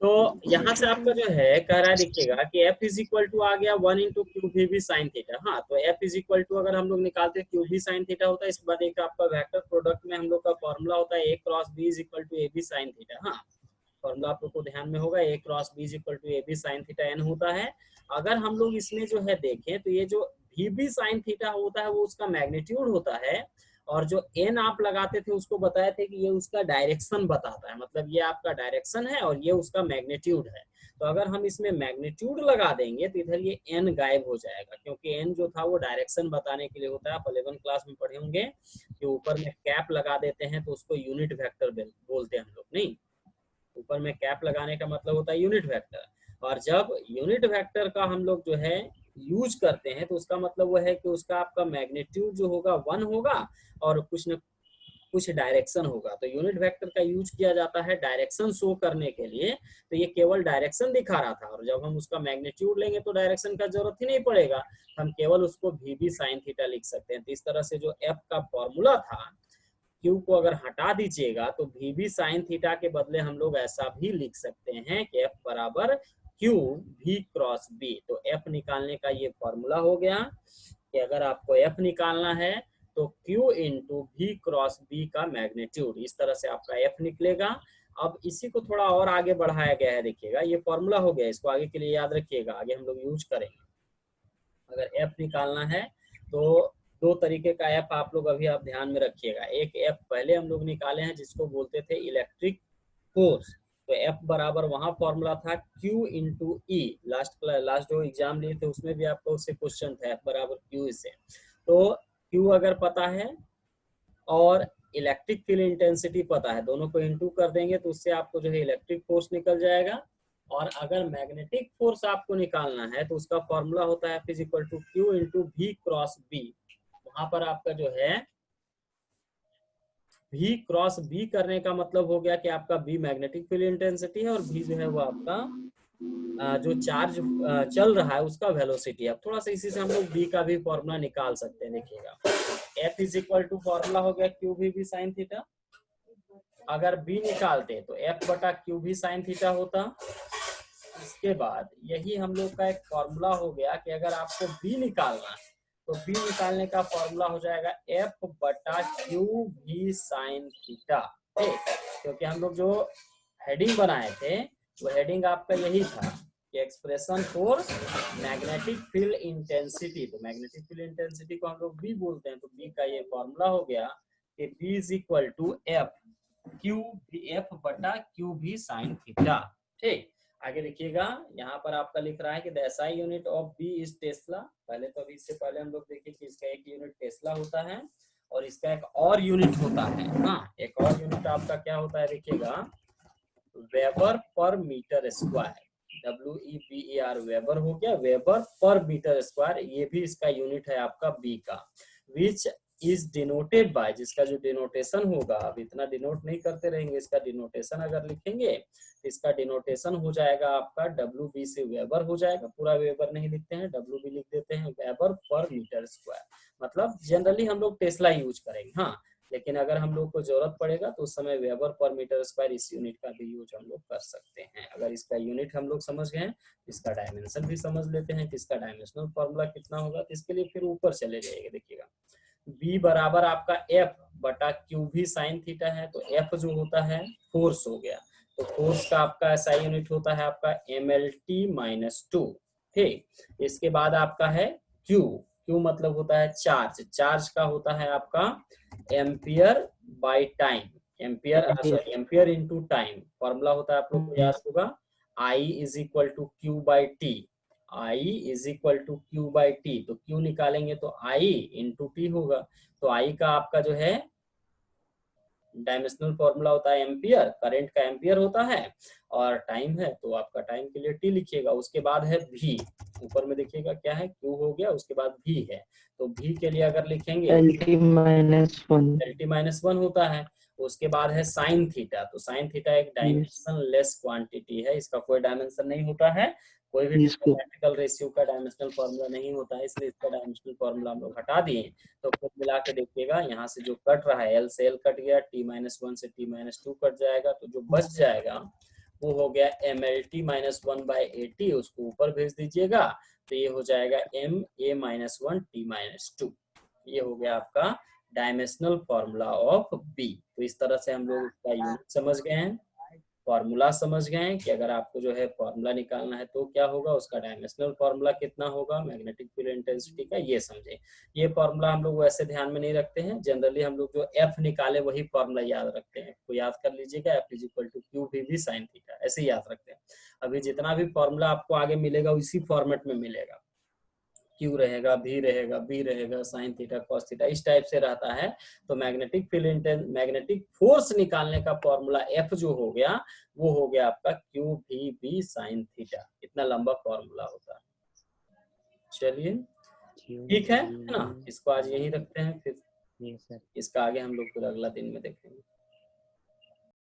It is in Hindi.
तो यहाँ से आपका जो है कह रहा है, देखिएगा कि एफ इज इक्वल टू आ गया 1 इंटू क्यू भी साइन थीटा। हाँ, तो एफ इज इक्वल टू अगर हम लोग निकालते हैं क्यू भी साइन थीटा होता है। इसके बाद एक आपका वेक्टर प्रोडक्ट में हम लोग का फॉर्मूला होता है A cross B is equal to A B sine theta. हाँ, फॉर्मूला आप लोग को ध्यान में होगा, A cross B is equal to A B sine theta n होता है। अगर हम लोग इसमें जो है देखें तो ये जो वी बी साइन थीटा होता है वो उसका मैग्नीट्यूड होता है, और जो एन आप लगाते थे उसको बताए थे कि ये उसका डायरेक्शन बताता है, मतलब ये आपका डायरेक्शन है और ये उसका मैग्नीट्यूड है। तो अगर हम इसमें मैग्नीट्यूड लगा देंगे तो इधर ये एन गायब हो जाएगा, क्योंकि एन जो था वो डायरेक्शन बताने के लिए होता है। आप 11 क्लास में पढ़े होंगे कि ऊपर में कैप लगा देते हैं तो उसको यूनिट वेक्टर बोलते हैं हम लोग। नहीं, ऊपर में कैप लगाने का मतलब होता है यूनिट वेक्टर। और जब यूनिट वेक्टर का हम लोग जो है यूज करते हैं तो उसका मतलब वो है कि उसका आपका मैग्नीट्यूड जो होगा 1 होगा और कुछ न कुछ डायरेक्शन होगा। तो यूनिट वेक्टर का यूज किया जाता है डायरेक्शन शो करने के लिए। तो ये केवल डायरेक्शन दिखा रहा था, और जब हम उसका मैग्नीट्यूड लेंगे तो डायरेक्शन का जरूरत ही नहीं पड़ेगा, हम केवल उसको वी बी साइन थीटा लिख सकते हैं। तो इस तरह से जो एफ का फॉर्मूला था, क्यू को अगर हटा दीजिएगा तो वी बी साइन थीटा के बदले हम लोग ऐसा भी लिख सकते हैं कि एफ बराबर क्यू वी क्रॉस बी। तो एफ निकालने का ये फॉर्मूला हो गया कि अगर आपको एफ निकालना है तो Q into V cross B का मैग्नीट्यूड, इस तरह से आपका एफ निकलेगा। अब इसी को थोड़ा और आगे बढ़ाया गया है, देखिएगा ये फॉर्मूला हो गया, इसको आगे के लिए याद रखिएगा, आगे हम लोग यूज करेंगे। अगर एफ निकालना है तो दो तरीके का एफ आप लोग अभी आप ध्यान में रखिएगा। एक एफ पहले हम लोग निकाले हैं जिसको बोलते थे इलेक्ट्रिक फोर्स। तो एफ बराबर वहां फॉर्मूला था Q इंटू ई। लास्ट जो एग्जाम लिए थे उसमें भी आपको उससे क्वेश्चन था, एफ बराबर क्यू से। तो Q अगर पता है और इलेक्ट्रिक फील्ड इंटेंसिटी पता है, दोनों को इंटू कर देंगे तो उससे आपको जो है इलेक्ट्रिक फोर्स निकल जाएगा। और अगर मैग्नेटिक फोर्स आपको निकालना है तो उसका फॉर्मूला होता है F equal to Q into V cross B. वहां पर आपका जो है वी क्रॉस बी करने का मतलब हो गया कि आपका बी मैग्नेटिक फील्ड इंटेंसिटी है और बी जो है वो आपका जो चार्ज चल रहा है उसका वेलोसिटी है। अब थोड़ा सा इसी से हम लोग बी का भी फॉर्मूला निकाल सकते हैं। देखिएगा F is equal to formula हो गया क्यू भी साइन थीटा। अगर बी निकालते तो एफ बटा क्यू भी साइन थीटा होता। इसके बाद यही हम लोग का एक फॉर्मूला हो गया कि अगर आपको बी निकालना है तो बी निकालने का फॉर्मूला हो जाएगा एफ बटा क्यू भी साइन थीटा। ठीक, क्योंकि हम लोग जो हेडिंग बनाए थे वो हेडिंग आपका यही था कि expression for magnetic field intensity. तो मैग्नेटिक फील्ड इंटेंसिटी को हम लोग बी बोलते हैं, तो बी का ये फॉर्मूला हो गया कि B is equal to F Q F बटा क्यू भी साइन थीटा। ठीक, आगे देखिएगा यहाँ पर आपका लिख रहा है कि the SI unit of B is tesla. पहले तो अभी इससे पहले हम लोग देखिए कि इसका एक यूनिट टेस्ला होता है और इसका एक और यूनिट होता है। हाँ, एक और यूनिट आपका क्या होता है, देखिएगा वेबर पर मीटर स्क्वायर। WEBER वेबर हो गया, वेबर पर मीटर स्क्वायर, ये भी इसका यूनिट है आपका बी का। विच इज डिनोटेड बाय, जिसका जो डिनोटेशन होगा, अब इतना डिनोट नहीं करते रहेंगे, इसका डिनोटेशन अगर लिखेंगे तो इसका डिनोटेशन हो जाएगा आपका WB से वेबर हो जाएगा। पूरा वेबर नहीं लिखते हैं, WB लिख देते हैं, वेबर पर मीटर स्क्वायर। मतलब जनरली हम लोग टेस्ला यूज करेंगे। हाँ, लेकिन अगर हम लोग को जरूरत पड़ेगा तो उस समय वेबर पर मीटर स्क्वायर इस यूनिट का भी यूज हम लोग कर सकते हैं। अगर इसका यूनिट हम लोग समझ गए, इसका डायमेंशन भी समझ लेते हैं कि इसका डायमेंशनल फॉर्मूला कितना होगा। तो इसके लिए फिर ऊपर चले जाइएगा, देखिएगा बी बराबर आपका एफ बटा क्यू भी साइन थीटा है। तो एफ जो होता है फोर्स हो गया, तो फोर्स का आपका ऐसा यूनिट होता है आपका MLT-2। ठीक, इसके बाद आपका है क्यू। क्यू मतलब होता है चार्ज, चार्ज का होता है आपका ampere by time, ampere into time. Formula होता है आप लोग को याद होगा, I is equal to Q by T. I is equal to Q by T, तो क्यू निकालेंगे तो आई इंटू टी होगा। तो आई का आपका जो है डायमेंशनल फॉर्मूला होता है एम्पियर, करंट का एम्पियर होता है, और टाइम है तो आपका टाइम के लिए टी लिखिएगा। उसके बाद है भी, ऊपर में देखिएगा क्या है, क्यू हो गया, उसके बाद भी है। तो भी के लिए अगर लिखेंगे LT-1 होता है। उसके बाद है साइन थीटा। तो साइन थीटा एक डायमेंशन लेस क्वांटिटी है, इसका कोई डायमेंशन नहीं होता है, कोई भी मैथमेटिकल रेशियो का डायमेंशनल फॉर्मूला नहीं होता है, इसलिए इसका डायमेंशनल फॉर्मूला हम लोग हटा दिए। तो कुल मिला के देखिएगा यहाँ से जो कट रहा है, L से L कट गया, T-1 से T-2 कट जाएगा, तो जो बच जाएगा वो हो गया MLT माइनस 1/80, उसको ऊपर भेज दीजिएगा तो ये हो जाएगा MA-1T-2। ये हो गया आपका डायमेंशनल फॉर्मूला ऑफ बी। तो इस तरह से हम लोग इसका यूनिट समझ गए हैं, फॉर्मूला समझ गए हैं कि अगर आपको जो है फॉर्मूला निकालना है तो क्या होगा, उसका डायमेंशनल फॉर्मूला कितना होगा मैग्नेटिक फील्ड इंटेंसिटी का, ये समझे। ये फॉर्मूला हम लोग वैसे ध्यान में नहीं रखते हैं, जनरली हम लोग जो एफ निकाले वही फॉर्मूला याद रखते हैं, तो याद कर लीजिएगा F is equal to Q V sine theta, ऐसे याद रखते हैं। अभी जितना भी फॉर्मूला आपको आगे मिलेगा उसी फॉर्मेट में मिलेगा, क्यू रहेगा, भी रहेगा, बी रहेगा, साइन थीटा, कॉस थीटा, इस टाइप से रहता है। तो मैग्नेटिक फोर्स निकालने का फॉर्मूला एफ जो हो गया वो हो गया आपका क्यू भी बी साइन थीटा, इतना लंबा फॉर्मूला होता है। चलिए ठीक है ना, इसको आज यही रखते हैं, फिर इसका आगे हम लोग फिर अगला दिन में देखेंगे।